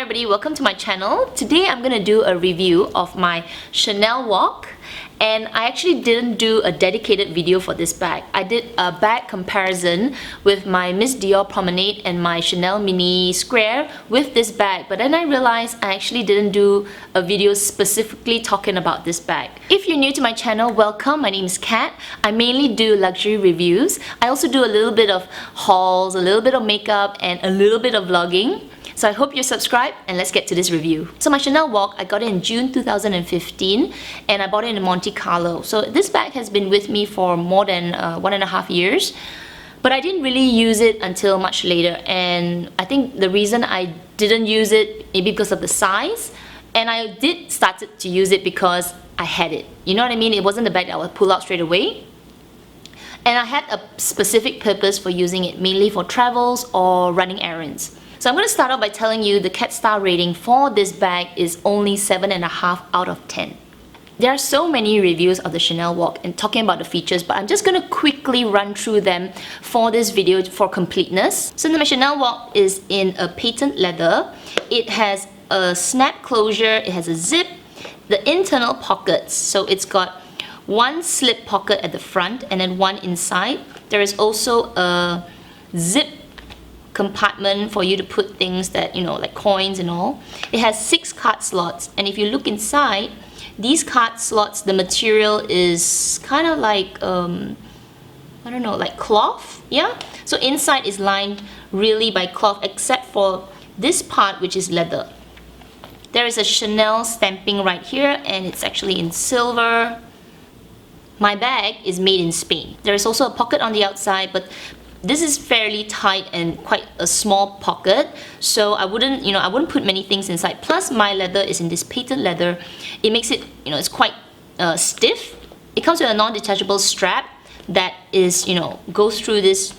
everybody, welcome to my channel. Today I'm going to do a review of my Chanel WOC, and I actually didn't do a dedicated video for this bag. I did a bag comparison with my Miss Dior Promenade and my Chanel Mini Square with this bag, but then I realized I actually didn't do a video specifically talking about this bag. If you're new to my channel, welcome. My name is Kat. I mainly do luxury reviews. I also do a little bit of hauls, a little bit of makeup, and a little bit of vlogging. So I hope you're subscribed, and let's get to this review. So my Chanel WOC, I got it in June 2015 and I bought it in Monte Carlo. So this bag has been with me for more than 1.5 years, but I didn't really use it until much later, and I think the reason I didn't use it maybe because of the size, and I did start to use it because I had it. You know what I mean? It wasn't the bag that I would pull out straight away. And I had a specific purpose for using it, mainly for travels or running errands. So I'm going to start off by telling you the Cat Star rating for this bag is only 7.5 out of 10. There are so many reviews of the Chanel WOC and talking about the features, but I'm just going to quickly run through them for this video for completeness. So the Chanel WOC is in a patent leather. It has a snap closure, it has a zip, the internal pockets. So it's got one slip pocket at the front and then one inside. There is also a zip compartment for you to put things that, you know, like coins and all. It has 6 card slots, and if you look inside these card slots, the material is kind of like I don't know, like cloth. Yeah, so inside is lined really by cloth except for this part, which is leather. There is a Chanel stamping right here, and it's actually in silver. My bag is made in Spain. There is also a pocket on the outside, but this is fairly tight and quite a small pocket, so I wouldn't put many things inside. Plus my leather is in this patent leather. It makes it, it's quite stiff. It comes with a non-detachable strap that is, goes through this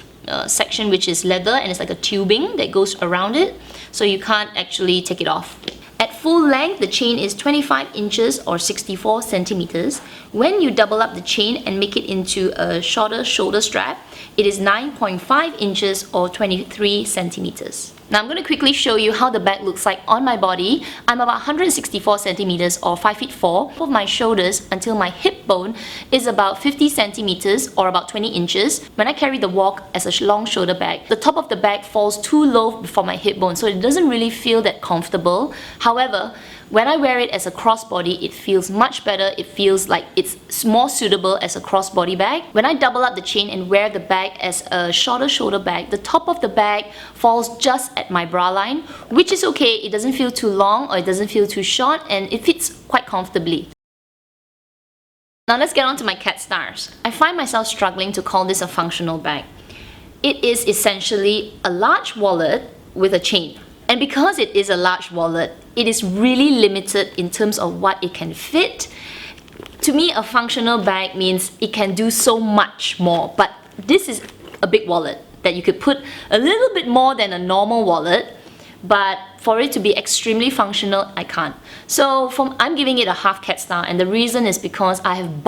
section, which is leather, and it's like a tubing that goes around it, so you can't actually take it off. At full length, the chain is 25 inches or 64 centimeters. When you double up the chain and make it into a shorter shoulder strap, it is 9.5 inches or 23 centimeters. Now I'm going to quickly show you how the bag looks like on my body. I'm about 164 centimeters or 5 feet 4. Of my shoulders until my hip bone is about 50 centimeters or about 20 inches. When I carry the WOC as a long shoulder bag, the top of the bag falls too low before my hip bone, so it doesn't really feel that comfortable. However, when I wear it as a crossbody, it feels much better. It feels like it's more suitable as a crossbody bag. When I double up the chain and wear the bag as a shorter shoulder bag, the top of the bag falls just at my bra line, which is okay. It doesn't feel too long or it doesn't feel too short, and it fits quite comfortably. Now let's get on to my Cat Stars. I find myself struggling to call this a functional bag. It is essentially a large wallet with a chain. And because it is a large wallet, it is really limited in terms of what it can fit. To me, a functional bag means it can do so much more, but this is a big wallet that you could put a little bit more than a normal wallet, but for it to be extremely functional, I can't. So I'm giving it a half Cat Star, and the reason is because I have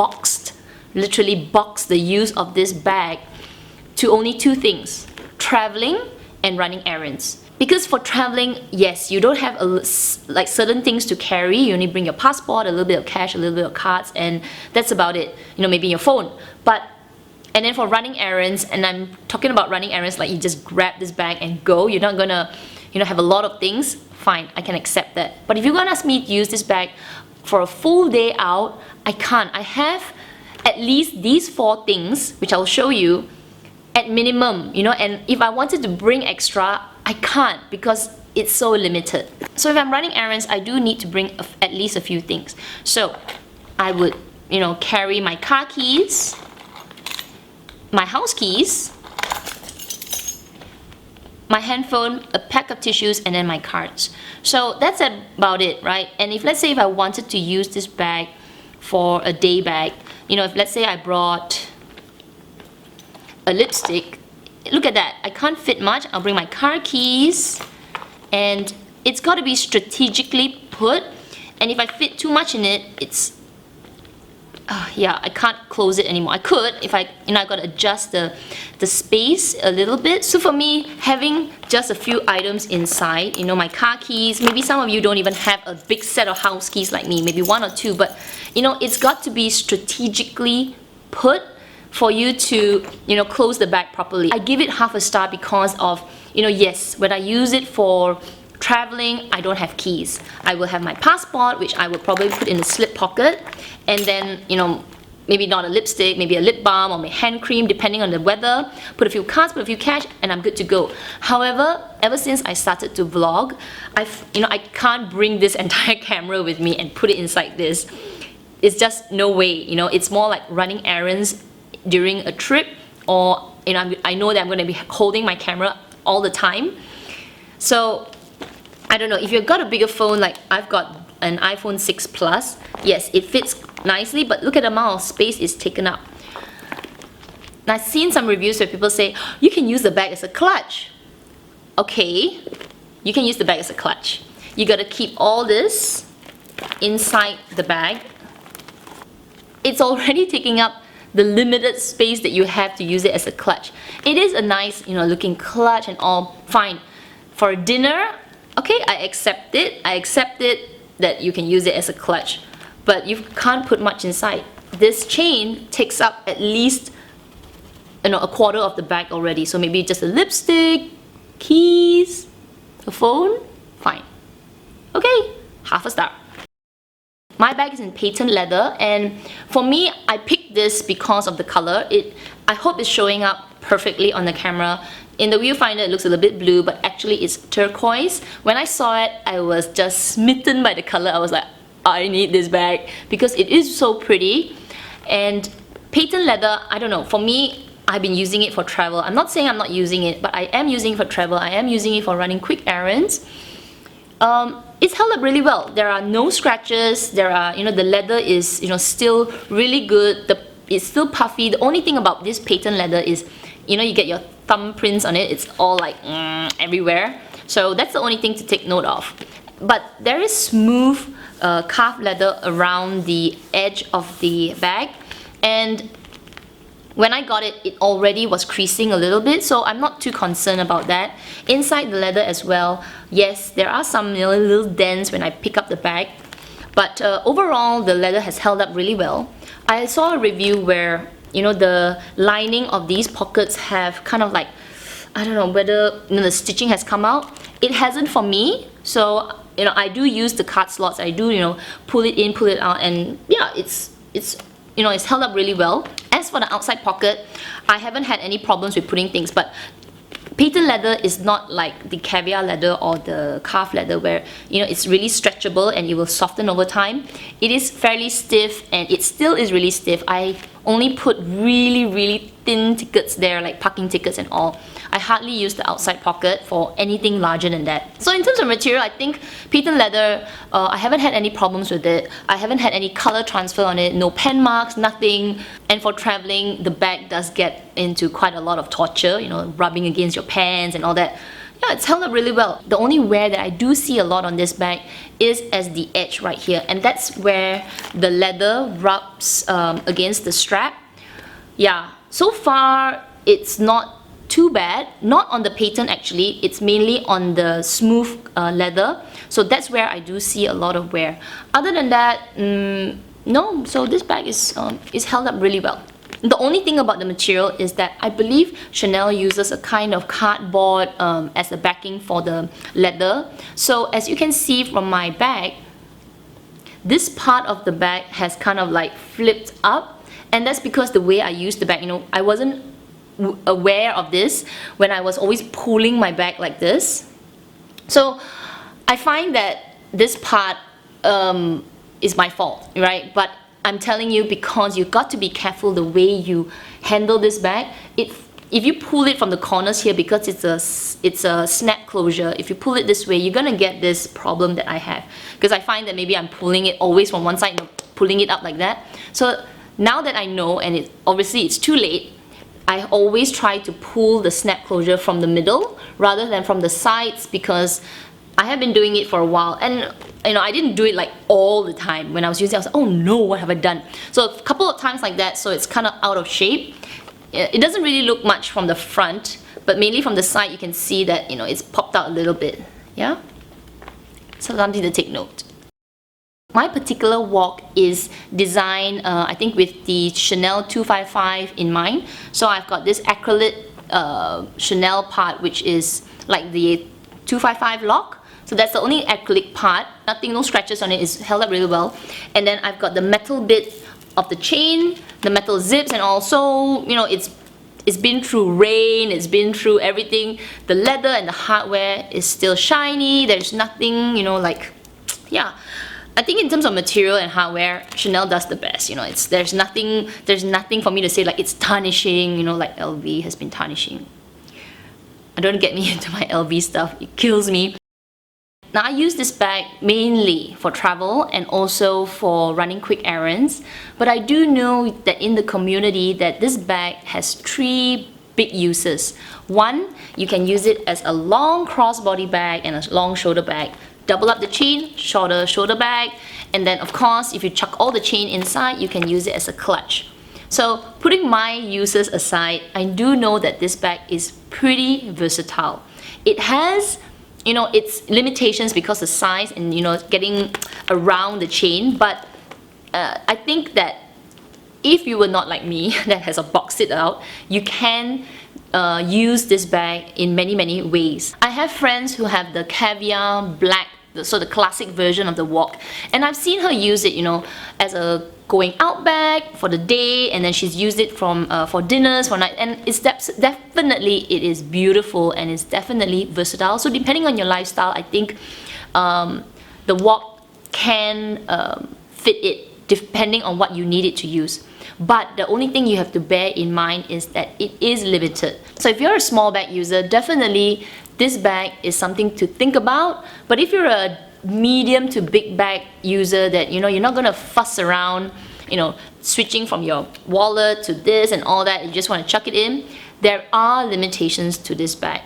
literally boxed the use of this bag to only 2 things: traveling and running errands. Because for traveling, yes, you don't have like certain things to carry. You only bring your passport, a little bit of cash, a little bit of cards, and that's about it. Maybe your phone. And then for running errands, and I'm talking about running errands like you just grab this bag and go. You're not gonna, have a lot of things. Fine, I can accept that. But if you're gonna ask me to use this bag for a full day out, I can't. I have at least these 4 things, which I'll show you, at minimum, and if I wanted to bring extra, I can't because it's so limited. So if I'm running errands, I do need to bring at least a few things. So I would, carry my car keys, my house keys, my handphone, a pack of tissues, and then my cards. So that's about it, right? And let's say if I wanted to use this bag for a day bag, if let's say I brought a lipstick, look at that, I can't fit much. I'll bring my car keys, and it's got to be strategically put, and if I fit too much in it, yeah, I can't close it anymore. I could if I gotta adjust the space a little bit. So for me, having just a few items inside, my car keys, maybe some of you don't even have a big set of house keys like me, maybe one or two, but it's got to be strategically put for you to close the bag properly. I give it half a star because of yes, when I use it for traveling, I don't have keys. I will have my passport, which I will probably put in the slip pocket, and then maybe not a lipstick, maybe a lip balm or my hand cream depending on the weather, put a few cards, put a few cash, and I'm good to go. However, ever since I started to vlog, I can't bring this entire camera with me and put it inside this. It's just no way. It's more like running errands during a trip, or I know that I'm going to be holding my camera all the time. So I don't know, if you've got a bigger phone, like I've got an iPhone 6 Plus, yes, it fits nicely, but look at the amount of space it's taken up. And I've seen some reviews where people say, you can use the bag as a clutch. Okay, you can use the bag as a clutch. You gotta keep all this inside the bag. It's already taking up the limited space that you have to use it as a clutch. It is a nice, looking clutch and all, fine. For dinner, okay, I accept it. I accept it that you can use it as a clutch, but you can't put much inside. This chain takes up at least a quarter of the bag already. So maybe just a lipstick, keys, a phone, fine. Okay, half a star. My bag is in patent leather, and for me, I picked this because of the color. I hope it's showing up perfectly on the camera. In the viewfinder, it looks a little bit blue, but actually it's turquoise. When I saw it, I was just smitten by the color. I was like, I need this bag because it is so pretty. And patent leather, I don't know, for me, I've been using it for travel. I'm not saying I'm not using it, but I am using it for travel. I am using it for running quick errands. It's held up really well. There are no scratches. There are, the leather is, still really good. It's still puffy. The only thing about this patent leather is, you get your thumbprints on it. It's all like everywhere. So that's the only thing to take note of. But there is smooth calf leather around the edge of the bag, and when I got it, it already was creasing a little bit, so I'm not too concerned about that. Inside the leather as well, yes, there are some little dents when I pick up the bag, but overall the leather has held up really well. I saw a review where the lining of these pockets have kind of like, I don't know whether the stitching has come out. It hasn't for me, so I do use the card slots. I do pull it in, pull it out, and yeah, it's held up really well. As for the outside pocket, I haven't had any problems with putting things, but patent leather is not like the caviar leather or the calf leather where it's really stretchable and it will soften over time. It is fairly stiff, and it still is really stiff. I only put really thin tickets there, like parking tickets and all. I hardly use the outside pocket for anything larger than that. So in terms of material, I think patent leather, I haven't had any problems with it. I haven't had any color transfer on it, no pen marks, nothing. And for traveling, the bag does get into quite a lot of torture, rubbing against your pants and all that. Yeah, it's held up really well. The only wear that I do see a lot on this bag is as the edge right here, and that's where the leather rubs against the strap. Yeah, so far it's not too bad. Not on the patent actually, it's mainly on the smooth leather. So that's where I do see a lot of wear. Other than that, no, so this bag is held up really well. The only thing about the material is that I believe Chanel uses a kind of cardboard as a backing for the leather. So as you can see from my bag, this part of the bag has kind of like flipped up, and that's because the way I use the bag, I wasn't aware of this when I was always pulling my bag like this. So I find that this part is my fault, right? But I'm telling you, because you've got to be careful the way you handle this bag. If you pull it from the corners here, because it's a snap closure, if you pull it this way, you're gonna get this problem that I have. Because I find that maybe I'm pulling it always from one side, pulling it up like that. So now that I know, and obviously it's too late, I always try to pull the snap closure from the middle rather than from the sides, because I have been doing it for a while, and I didn't do it like all the time. When I was using it, I was like, oh no, what have I done? So a couple of times like that, so it's kind of out of shape. It doesn't really look much from the front, but mainly from the side you can see that, it's popped out a little bit. Yeah? So something to take note. My particular WOC is designed, I think, with the Chanel 255 in mind. So I've got this acrylic Chanel part, which is like the 255 lock. So that's the only acrylic part. Nothing, no scratches on it. It's held up really well. And then I've got the metal bit of the chain, the metal zips, and also, it's been through rain, it's been through everything. The leather and the hardware is still shiny. There's nothing, yeah. I think in terms of material and hardware, Chanel does the best. There's nothing for me to say like it's tarnishing, like LV has been tarnishing. Don't get me into my LV stuff, it kills me. Now I use this bag mainly for travel and also for running quick errands, but I do know that in the community that this bag has 3 big uses. One, you can use it as a long crossbody bag and a long shoulder bag. Double up the chain, shorter shoulder bag, and then of course if you chuck all the chain inside, you can use it as a clutch. So putting my uses aside, I do know that this bag is pretty versatile. It has its limitations because of the size and getting around the chain, but I think that if you were not like me that has a box it out, you can use this bag in many ways. I have friends who have the caviar black, so the classic version of the WOC, and I've seen her use it as a going out bag for the day, and then she's used it for dinners, for night, and it is beautiful and it's definitely versatile. So depending on your lifestyle, I think the WOC can fit it depending on what you need it to use. But the only thing you have to bear in mind is that it is limited. So if you're a small bag user, definitely this bag is something to think about. But if you're a medium to big bag user that you're not gonna fuss around, switching from your wallet to this and all that, you just want to chuck it in, there are limitations to this bag.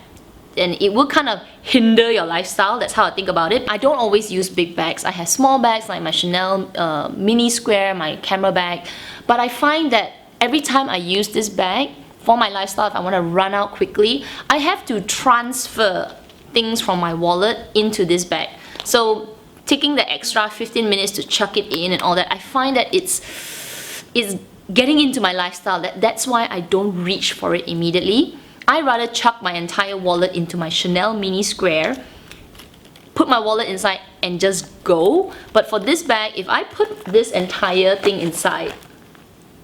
And it will kind of hinder your lifestyle. That's how I think about it. I don't always use big bags. I have small bags like my Chanel mini square, my camera bag. But I find that every time I use this bag for my lifestyle, if I want to run out quickly, I have to transfer things from my wallet into this bag. So taking the extra 15 minutes to chuck it in and all that, I find that it's getting into my lifestyle. That's why I don't reach for it immediately. I rather chuck my entire wallet into my Chanel mini square, put my wallet inside and just go. But for this bag, if I put this entire thing inside,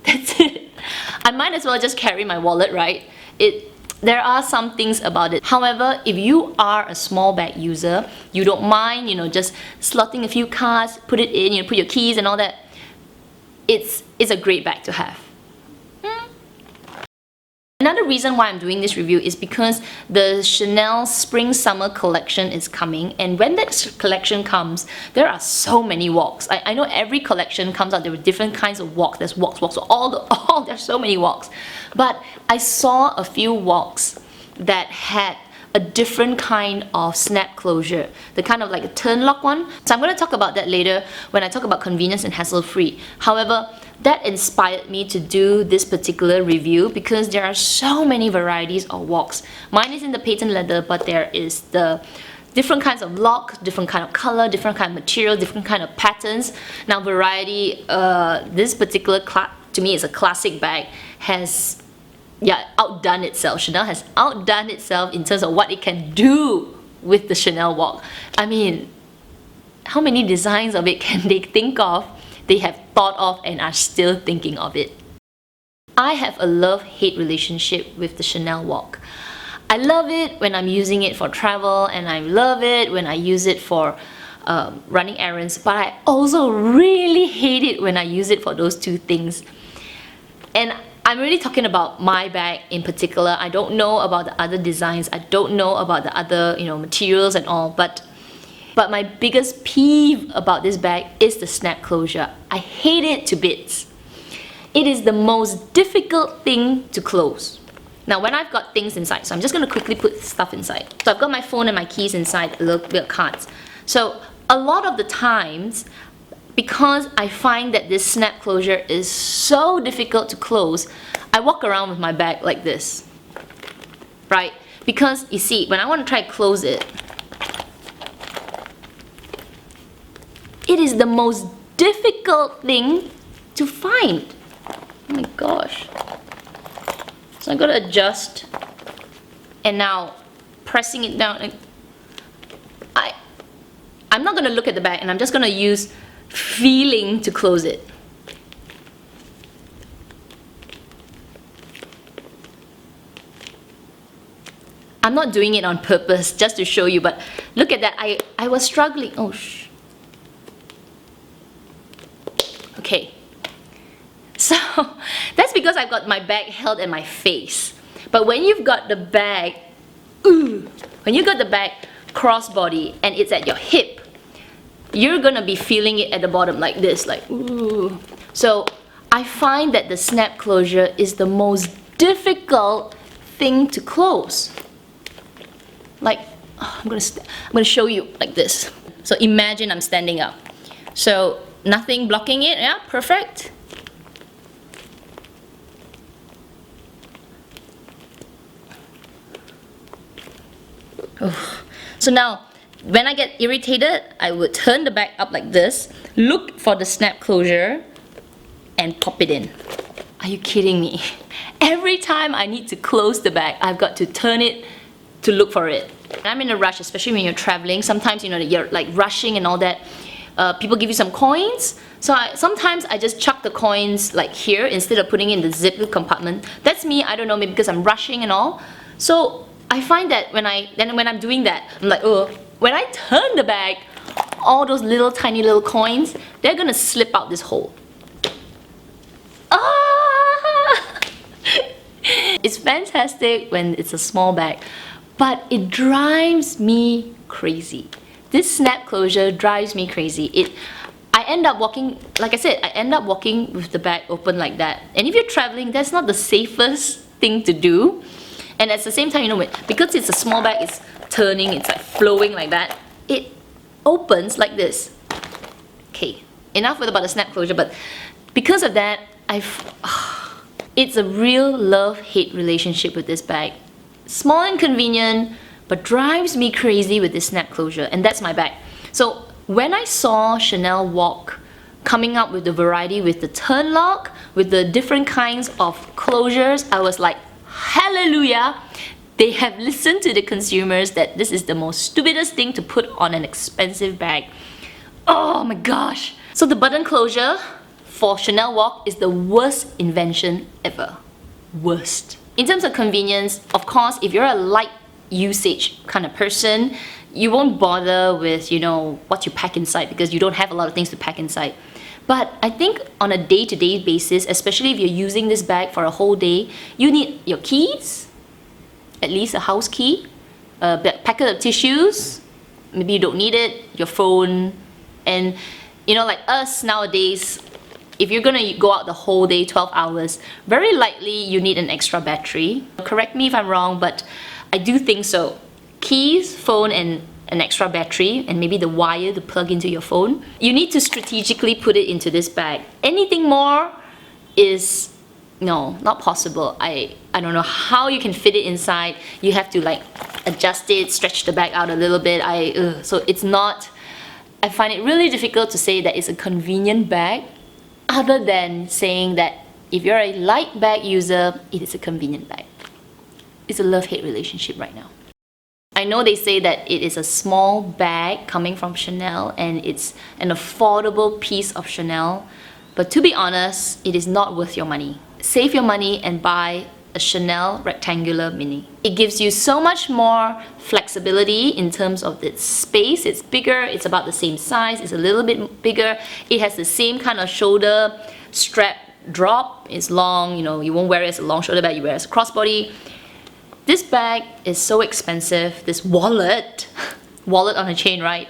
that's it. I might as well just carry my wallet, right? There are some things about it. However, if you are a small bag user, you don't mind, just slotting a few cards, put it in, put your keys and all that, it's a great bag to have. Another reason why I'm doing this review is because the Chanel Spring Summer collection is coming, and when that collection comes, there are so many WOCs. I know every collection comes out, there are different kinds of WOCs. There's WOCs, so there's so many WOCs. But I saw a few WOCs that had a different kind of snap closure, the kind of like a turn lock one. So I'm going to talk about that later when I talk about convenience and hassle-free. However, that inspired me to do this particular review because there are so many varieties of WOCs. Mine is in the patent leather, but there is the different kinds of lock, different kind of color, different kind of material, different kind of patterns. Now variety, this particular to me is a classic bag, has outdone itself. Chanel has outdone itself in terms of what it can do with the Chanel WOC. I mean, how many designs of it can they think of? They have thought of and are still thinking of it. I have a love-hate relationship with the Chanel WOC. I love it when I'm using it for travel, and I love it when I use it for running errands, but I also really hate it when I use it for those two things. And I'm really talking about my bag in particular. I don't know about the other designs. I don't know about the other materials and all, but my biggest peeve about this bag is the snap closure. I hate it to bits. It is the most difficult thing to close. Now when I've got things inside, so I'm just going to quickly put stuff inside. So I've got my phone and my keys inside, a little bit of cards. So a lot of the times, because I find that this snap closure is so difficult to close, I walk around with my bag like this, right? Because you see, when I want to try to close it, it is the most difficult thing to find. Oh my gosh. So I'm gonna adjust, and now pressing it down, and I'm not gonna look at the bag, and I'm just gonna use feeling to close it. I'm not doing it on purpose just to show you, but look at that. I was struggling. Oh, okay. So that's because I've got my bag held in my face. But when you've got the bag, when you got the bag crossbody and it's at your hip, you're gonna be feeling it at the bottom like this, like ooh. So I find that the snap closure is the most difficult thing to close. Like, I'm gonna show you like this. So imagine I'm standing up. So nothing blocking it, yeah, perfect. Oh. So now, when I get irritated, I would turn the bag up like this, look for the snap closure, and pop it in. Are you kidding me? Every time I need to close the bag, I've got to turn it to look for it. I'm in a rush, especially when you're traveling. Sometimes, you know, you're like rushing and all that. People give you some coins. So sometimes I just chuck the coins like here instead of putting it in the zip compartment. That's me, I don't know, maybe because I'm rushing and all. So I find that when I'm doing that, I'm like, oh, when I turn the bag, all those little tiny little coins, they're gonna slip out this hole. Ah! It's fantastic when it's a small bag, but it drives me crazy. This snap closure drives me crazy. I end up walking, like I said, I end up walking with the bag open like that. And if you're traveling, that's not the safest thing to do. And at the same time, you know, because it's a small bag, it's turning, it's like flowing like that, it opens like this. Okay, enough about the snap closure, but because of that, it's a real love-hate relationship with this bag. Small and convenient, but drives me crazy with this snap closure, and that's my bag. So when I saw Chanel WOC coming up with the variety, with the turn lock, with the different kinds of closures, I was like, hallelujah! They have listened to the consumers that this is the most stupidest thing to put on an expensive bag. Oh my gosh! So the button closure for Chanel WOC is the worst invention ever. Worst. In terms of convenience, of course, if you're a light usage kind of person, you won't bother with, you know, what you pack inside because you don't have a lot of things to pack inside. But I think on a day-to-day basis, especially if you're using this bag for a whole day, you need your keys, at least a house key, a packet of tissues, maybe you don't need it, your phone, and you know, like us nowadays, if you're gonna go out the whole day, 12 hours, very likely you need an extra battery. Correct me if I'm wrong, but I do think so. Keys, phone, and an extra battery, and maybe the wire to plug into your phone. You need to strategically put it into this bag. Anything more is, no, not possible. I don't know how you can fit it inside. You have to like adjust it, stretch the bag out a little bit. So it's not, I find it really difficult to say that it's a convenient bag, other than saying that if you're a light bag user, it is a convenient bag. It's a love-hate relationship right now. I know they say that it is a small bag coming from Chanel and it's an affordable piece of Chanel, but to be honest, it is not worth your money. Save your money and buy a Chanel rectangular mini. It gives you so much more flexibility in terms of its space. It's bigger, it's about the same size, it's a little bit bigger. It has the same kind of shoulder strap drop. It's long, you know, you won't wear it as a long shoulder bag, you wear it as a crossbody. This bag is so expensive. This wallet on a chain, right?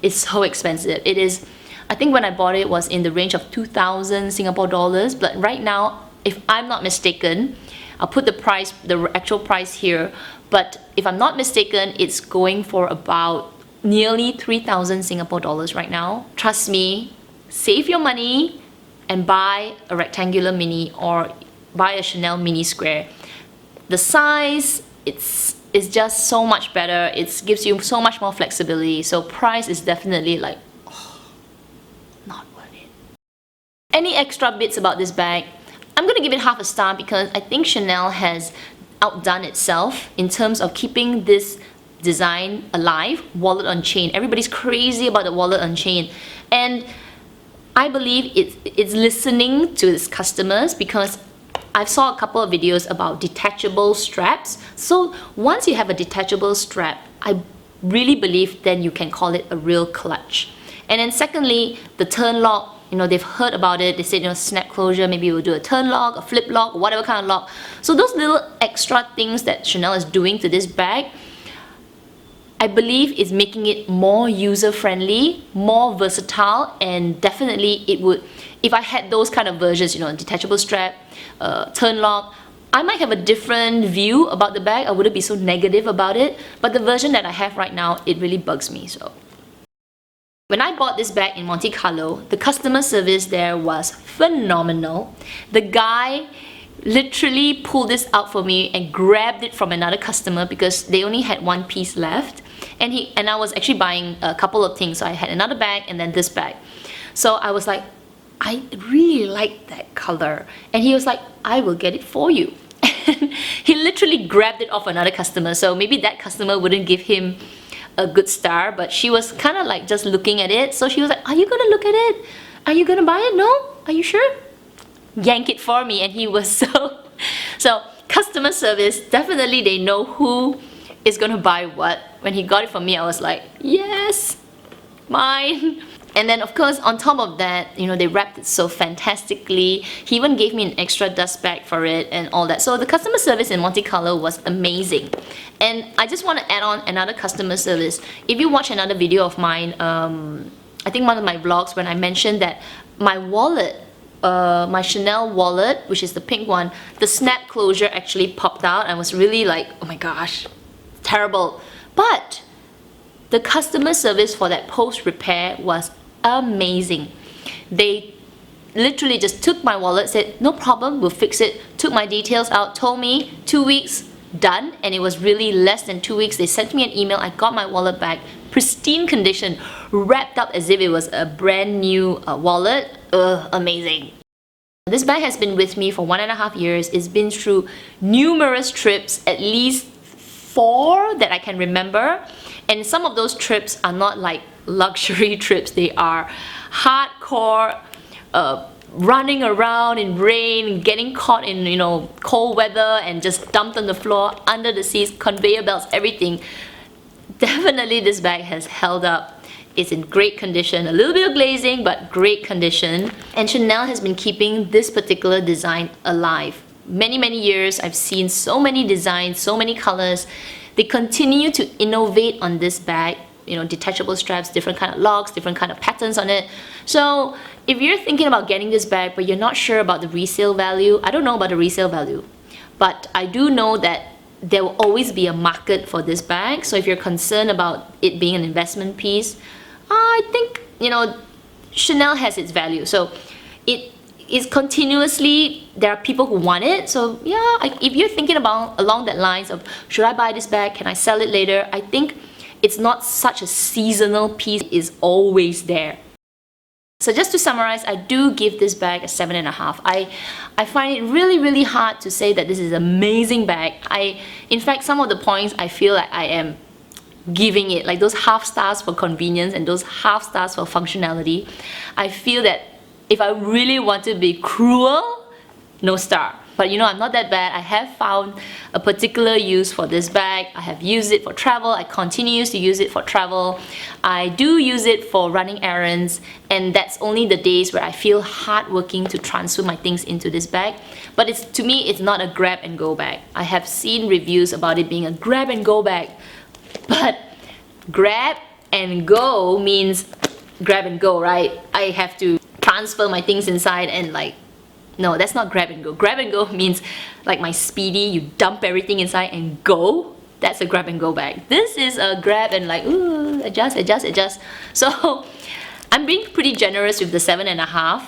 It's so expensive. It is, I think when I bought it was in the range of 2,000 Singapore dollars, but right now, if I'm not mistaken, I'll put the price, the actual price here, but if I'm not mistaken, it's going for about nearly 3,000 Singapore dollars right now. Trust me, save your money and buy a rectangular mini or buy a Chanel mini square. The size, it's just so much better. It gives you so much more flexibility. So price is definitely like, not worth it. Any extra bits about this bag? I'm gonna give it half a star because I think Chanel has outdone itself in terms of keeping this design alive. Wallet on chain. Everybody's crazy about the wallet on chain, and I believe it's listening to its customers, because I saw a couple of videos about detachable straps. So once you have a detachable strap, I really believe then you can call it a real clutch. And then secondly, the turn lock. You know, they've heard about it. They said, you know, snap closure, maybe we'll do a turn lock, a flip lock, or whatever kind of lock. So those little extra things that Chanel is doing to this bag, I believe is making it more user-friendly, more versatile, and definitely it would, if I had those kind of versions, you know, detachable strap, turn lock, I might have a different view about the bag. I wouldn't be so negative about it, but the version that I have right now, it really bugs me. So when I bought this bag in Monte Carlo, the customer service there was phenomenal. The guy literally pulled this out for me and grabbed it from another customer because they only had one piece left. And I was actually buying a couple of things. So I had another bag and then this bag. So I was like, I really like that color. And he was like, I will get it for you. And he literally grabbed it off another customer. So maybe that customer wouldn't give him a good star, but she was kind of like just looking at it. So she was like, are you gonna look at it? Are you gonna buy it? No? Are you sure? Yank it for me. And he was so customer service, definitely they know who is gonna buy what. When he got it from me, I was like, yes, mine. And then of course on top of that, you know, they wrapped it so fantastically. He even gave me an extra dust bag for it and all that. So the customer service in Monte Carlo was amazing. And I just want to add on another customer service. If you watch another video of mine, I think one of my vlogs, when I mentioned that my wallet, my Chanel wallet, which is the pink one, the snap closure actually popped out. I was really like, oh my gosh, terrible. But the customer service for that post repair was amazing. They literally just took my wallet, said no problem, we'll fix it, took my details out, told me 2 weeks, done. And it was really less than 2 weeks. They sent me an email, I got my wallet back, pristine condition, wrapped up as if it was a brand new wallet. Amazing. This bag has been with me for 1.5 years. It's been through numerous trips, at least 4 that I can remember. And some of those trips are not like luxury trips. They are hardcore, running around in rain, getting caught in, you know, cold weather and just dumped on the floor, under the seats, conveyor belts, everything. Definitely this bag has held up. It's in great condition, a little bit of glazing, but great condition. And Chanel has been keeping this particular design alive. Many years, I've seen so many designs, so many colors. They continue to innovate on this bag, you know, detachable straps, different kind of locks, different kind of patterns on it. So if you're thinking about getting this bag, but you're not sure about the resale value, I don't know about the resale value, but I do know that there will always be a market for this bag. So if you're concerned about it being an investment piece, I think, you know, Chanel has its value. So it is continuously, there are people who want it. So yeah, if you're thinking about along that lines of, should I buy this bag, can I sell it later, I think it's not such a seasonal piece, it is always there. So just to summarize, I do give this bag a 7.5. I find it really hard to say that this is an amazing bag. In fact, some of the points I feel like I am giving it, like those half stars for convenience and those half stars for functionality. I feel that if I really want to be cruel, no star. But you know, I'm not that bad. I have found a particular use for this bag. I have used it for travel. I continue to use it for travel. I do use it for running errands, and that's only the days where I feel hardworking to transfer my things into this bag. But to me, it's not a grab and go bag. I have seen reviews about it being a grab and go bag, but grab and go means grab and go, right? I have to transfer my things inside and like, no, that's not grab and go. Grab and go means like my speedy, you dump everything inside and go. that's a grab and go bag. This is a grab and like, ooh, adjust, adjust, adjust. So I'm being pretty generous with the 7.5.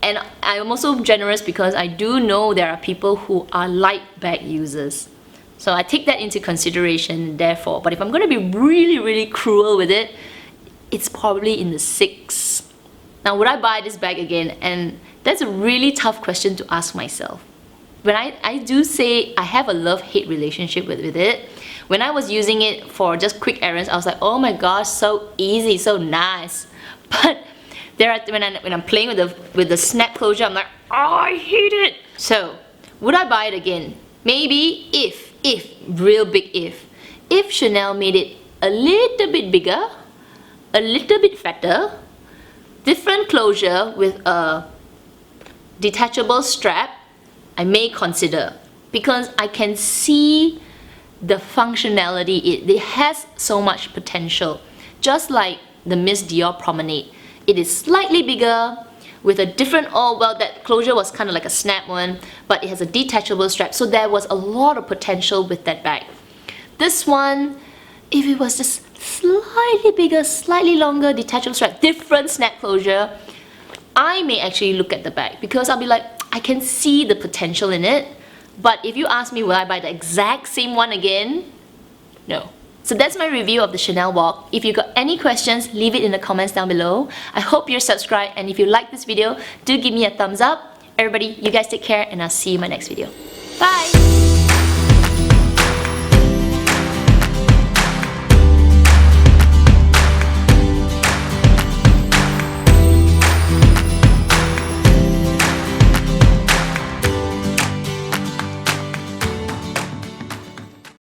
And I'm also generous because I do know there are people who are light bag users. So I take that into consideration, therefore. But if I'm going to be really, really cruel with it, it's probably in the 6. Now, would I buy this bag again? And that's a really tough question to ask myself. When I do say I have a love-hate relationship with it. When I was using it for just quick errands, I was like, oh my gosh, so easy, so nice. But when I'm playing with the snap closure, I'm like, oh, I hate it. So, would I buy it again? Maybe if, real big if Chanel made it a little bit bigger, a little bit fatter, different closure with a detachable strap, I may consider, because I can see the functionality. It has so much potential. Just like the Miss Dior Promenade, it is slightly bigger with a different, well, that closure was kind of like a snap one, but it has a detachable strap, so there was a lot of potential with that bag. This one, if it was just slightly bigger, slightly longer, detachable strap, different snap closure, I may actually look at the bag, because I'll be like, I can see the potential in it. But if you ask me, will I buy the exact same one again? No. So that's my review of the Chanel WOC. If you got any questions, leave it in the comments down below. I hope you're subscribed, and if you like this video, do give me a thumbs up. Everybody, you guys take care, and I'll see you in my next video. Bye!